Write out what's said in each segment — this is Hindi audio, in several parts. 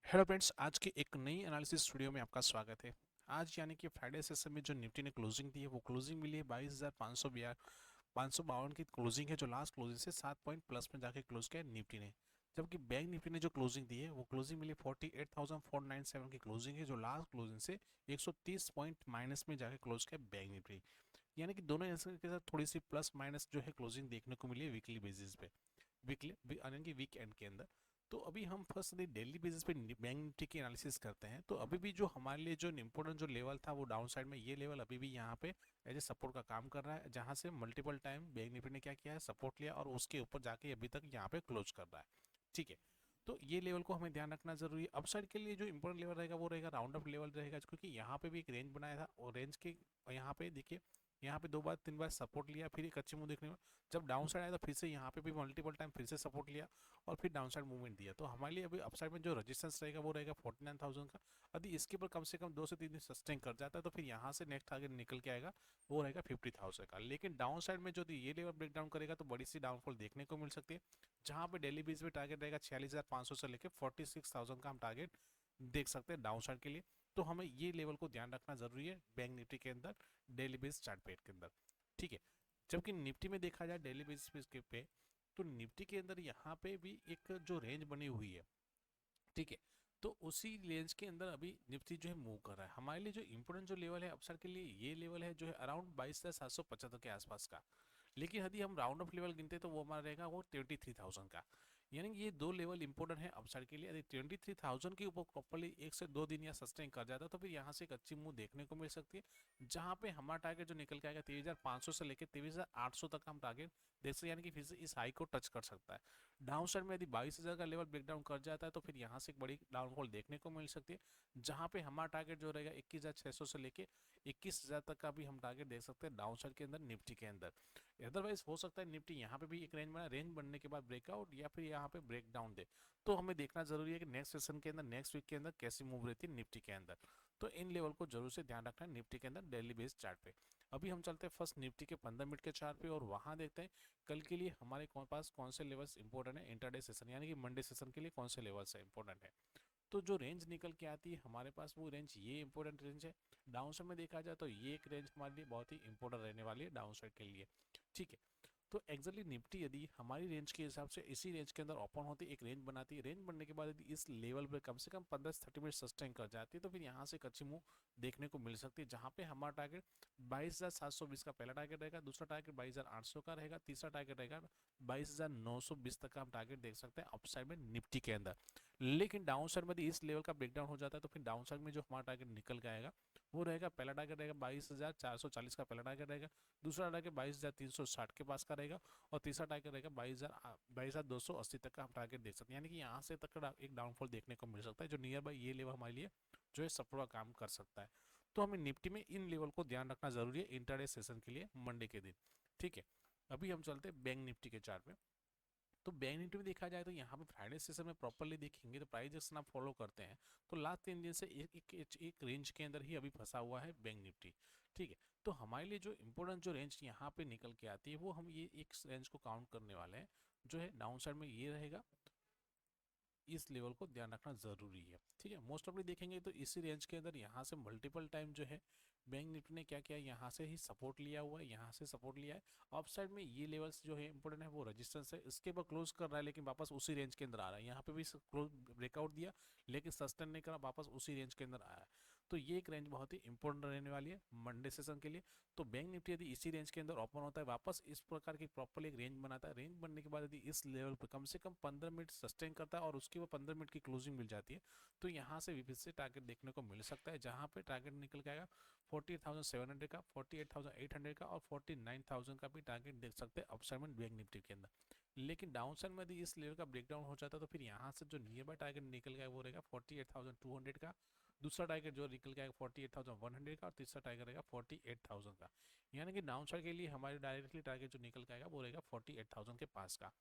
हेलो फ्रेंड्स, आज की एक नई एनालिसिस वीडियो में आपका स्वागत है। आज यानी कि फ्राइडे सेशन में जो निफ्टी ने क्लोजिंग दी है वो क्लोजिंग मिली है 22,552 की क्लोजिंग है, जो लास्ट क्लोजिंग से 7 पॉइंट प्लस में जाके क्लोज किया है निफ्टी ने। जबकि बैंक निफ्टी ने जो क्लोजिंग दी है वो क्लोजिंग मिली 48,497 की क्लोजिंग है, जो लास्ट क्लोजिंग से 130 पॉइंट माइनस में जाके क्लोज किया बैंक निफ्टी। यानी कि दोनों ऐसे के साथ थोड़ी सी प्लस माइनस जो है क्लोजिंग देखने को मिली है वीकली बेसिस पे, वीकली यानी कि वीक एंड के अंदर। तो अभी हम फर्स्ट डेली बेसिस पे बैंक निफ्टी की एनालिसिस करते हैं। तो अभी भी जो हमारे लिए जो इम्पोर्टेंट जो लेवल था वो डाउन साइड में, ये लेवल अभी भी यहाँ पे एज ए सपोर्ट का काम कर रहा है, जहाँ से मल्टीपल टाइम बैंक निफ्टी ने क्या किया है, सपोर्ट लिया और उसके ऊपर जाके अभी तक यहाँ पे क्लोज कर रहा है। ठीक है, तो ये लेवल को हमें ध्यान रखना जरूरी है। अपसाइड के लिए जो इंपॉर्टेंट लेवल रहेगा वो रहेगा राउंड अप लेवल रहेगा, क्योंकि यहाँ पे भी एक रेंज बनाया था और रेंज के यहाँ पे देखिए, यहाँ पे 2 बार 3 बार सपोर्ट लिया, फिर एक अच्छी मुंह देखने में जब डाउन साइड आया तो फिर से यहाँ पे भी मल्टीपल टाइम फिर से सपोर्ट लिया और फिर डाउन साइड मूवमेंट दिया। तो हमारे लिए अभी अपसाइड में जो रेजिस्टेंस रहेगा वो रहेगा 49,000 का। यदि इसके ऊपर कम से कम 2 से 3 दिन सस्टेन कर जाता है तो फिर यहाँ से नेक्स्ट टारगेट निकल के आएगा, वो रहेगा 50,000 का। लेकिन डाउन साइड में जो ये लेवल ब्रेक डाउन करेगा तो बड़ी सी डाउनफॉल देखने को मिल सकती है, जहाँ पे डेली बेस पे टारगेट रहेगा 46,500 से लेकर 46,000 का हम टारगेट देख सकते हैं डाउन साइड के लिए। तो हमें ये लेवल को ध्यान रखना जरूरी है बैंक निफ्टी के अंदर, डेली बेस चार्ट पेट के अंदर। ठीक है, जबकि निफ्टी में देखा जाए डेली बेसिस पे, तो निफ्टी के अंदर यहाँ पे भी एक जो रेंज बनी हुई है, ठीक है, तो उसी रेंज के अंदर अभी निफ्टी जो है मूव कर रहा है। हमारे लिए जो इंपोर्टेंट जो लेवल है अपसर के लिए, ये लेवल है जो है अराउंड 22,775 के आसपास का। लेकिन यदि हम राउंड ऑफ लेवल गिनते तो वो हमारा रहेगा वो 23,000 का। यानी कि ये दो लेवल इंपॉर्टेंट है अपसाइड के लिए। यदि 23,000 के ऊपर प्रॉपर्ली 1 से 2 दिन या सस्टेन कर जाता है तो फिर यहाँ से एक अच्छी मूव देखने को मिल सकती है, जहाँ पे हमारा टारगेट जो निकल के आएगा 23,500 से लेकर 23,800 तक हम टारगेट देख सकते हैं, यानी कि फिर से इस हाई को टच कर सकता है। डाउन साइड में यदि 22,000 का लेवल ब्रेकडाउन कर जाता है तो फिर यहाँ से एक बड़ी डाउनफॉल देखने को मिल सकती है, जहाँ पे हमारा टारगेट जो रहेगा 21,600 से लेके 21,000 तक का भी हम टारगेट देख सकते हैं डाउन साइड के अंदर निफ्टी के अंदर। अदरवाइज हो सकता है निफ्टी यहाँ पे भी एक रेंज बना, रेंज बनने के बाद ब्रेकआउट या फिर यहाँ पे ब्रेक डाउन दे। तो हमें देखना जरूरी है कि नेक्स्ट सेशन के अंदर, नेक्स्ट वीक के अंदर कैसी मूव रहती है निफ्टी के अंदर। तो इन लेवल को जरूर से ध्यान रखना है निफ्टी के अंदर डेली बेस्ड चार्ट पे। अभी हम चलते हैं फर्स्ट निफ्टी के 15 मिनट के चार्ट पे और वहां देखते हैं कल के लिए हमारे पास कौन से लेवल्स इंपॉर्टेंट है, इंटरडे सेशन यानी कि मंडे सेशन के लिए कौन से लेवल्स है इंपॉर्टेंट है। तो जो रेंज निकल के आती है हमारे पास वो रेंज ये इंपॉर्टेंट रेंज है। डाउन साइड में देखा जाए तो ये एक रेंज हमारे लिए बहुत ही इंपॉर्टेंट रहने वाली है डाउन साइड के लिए। ठीक है, तो एक्जैक्टली निफ्टी यदि हमारी रेंज के हिसाब से इसी रेंज के अंदर ओपन होती है, एक रेंज बनाती है, रेंज बनने के बाद यदि इस लेवल पर कम से कम 15 से 30 मिनट सस्टेन कर जाती है तो फिर यहाँ से एक अच्छी मूव देखने को मिल सकती है, जहाँ पे हमारा टारगेट 22,720 का पहला टारगेट रहेगा, दूसरा टारगेट 22,800 का रहेगा, तीसरा टारगेट रहेगा 22,920 तक का हम टारगेट देख सकते हैं अपसाइड में निफ्टी के अंदर। लेकिन डाउन साइड में यदि इस लेवल का ब्रेकडाउन हो जाता है तो फिर डाउन साइड में जो हमारा टारगेट निकल के आएगा वो रहेगा, पहला टारगेट रहेगा 22,440 का पहला टारगेट रहेगा, दूसरा टारगेट 22,360 के पास का रहेगा और तीसरा टारगेट रहेगा 22,280 तक का हम टारगेट देख सकते हैं। यानी कि यहाँ से तक का एक डाउनफॉल देखने को मिल सकता है, जो नियर बाई ये लेवल हमारे लिए जो है सपोर्ट का काम कर सकता है। तो हमें निफ्टी में इन लेवल को ध्यान रखना जरूरी है इंटरडे सेशन के लिए मंडे के दिन। ठीक है, अभी हम चलते हैं बैंक निफ्टी के चार्ट में। तो बैंक निफ्टी में देखा जाए तो यहाँ पे फ्राइडे सेशन में प्रॉपरली देखेंगे तो प्राइस एक्शन आप फॉलो करते हैं तो लास्ट 3 दिन से एक रेंज के अंदर ही अभी फंसा हुआ है बैंक निफ्टी। ठीक है, तो हमारे लिए जो इंपॉर्टेंट जो रेंज यहाँ पे निकल के आती है वो हम ये एक रेंज को काउंट करने वाले हैं, जो है डाउन साइड में ये रहेगा। इस लेवल को ध्यान रखना जरूरी है। ठीक है, मोस्ट ऑफली देखेंगे तो इसी रेंज के अंदर यहाँ से मल्टीपल टाइम जो है बैंक निफ्टी ने क्या किया, यहाँ से ही सपोर्ट लिया हुआ है, यहाँ से सपोर्ट लिया है। अप साइड में ये लेवल्स जो है इंपॉर्टेंट है वो रेजिस्टेंस है, इसके ऊपर क्लोज कर रहा है लेकिन वापस उसी रेंज के अंदर आ रहा है। यहाँ पे भी क्लोज ब्रेकआउट दिया लेकिन सस्टेन नहीं करा, वापस उसी रेंज के अंदर आया है। तो ये एक रेंज बहुत ही इंपॉर्टेंट रहने वाली है मंडे सेशन के लिए। तो बैंक निफ्टी यदि इसी रेंज के अंदर ओपन होता है, वापस इस प्रकार की प्रॉपर्ली एक रेंज बनाता है, रेंज बनने के बाद यदि इस लेवल पर कम से कम 15 मिनट सस्टेन करता है और उसके बाद 15 मिनट की क्लोजिंग मिल जाती है, तो यहाँ से फिर से टारगेट देखने को मिल सकता है, जहाँ पे टारगेट निकल के आएगा 48,700 का, 48,800 का और 49,000 का भी टारगेट देख सकते हैं अपसाइड में बैंक निफ्टी के अंदर। लेकिन डाउन साइड में यदि इस लेवल का ब्रेकडाउन हो जाता है तो फिर यहाँ से जो नियर बाय टारगेट निकल गया वो रहेगा 48,200 का, दूसरा टारगेट जो निकल गया 48,100 का और तीसरा टारगेट रहेगा 48,000 का। यानी कि डाउन साइड के लिए हमारे डायरेक्टली टारगेट जो निकल के आएगा वो रहेगा 48,000 के पास का।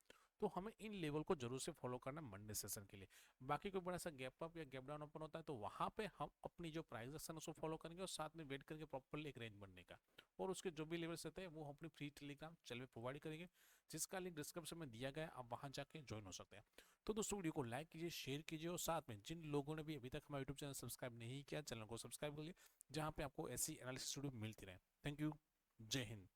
तो हमें इन लेवल को जरूर से फॉलो करना मंडे सेशन के लिए। बाकी कोई बड़ा सा गैप अप या गैप डाउन ओपन होता है तो वहां पे हम अपनी जो प्राइस एक्शन उसको फॉलो करेंगे और साथ में वेट करेंगे प्रॉपरली एक रेंज बनने का। और उसके जो भी लेवल्स रहते हैं वो हम अपनी फ्री टेलीग्राम चैनल में प्रोवाइड करेंगे, जिसका लिंक डिस्क्रिप्शन में दिया गया है, आप वहां जाके ज्वाइन हो सकते हैं। तो दोस्तों वीडियो को लाइक कीजिए, शेयर कीजिए और साथ में जिन लोगों ने भी अभी तक हमारा यूट्यूब चैनल सब्सक्राइब नहीं किया, चैनल को सब्सक्राइब कर लिए, जहाँ पे आपको ऐसी एनालिसिस वीडियो मिलती रहे। थैंक यू, जय हिंद।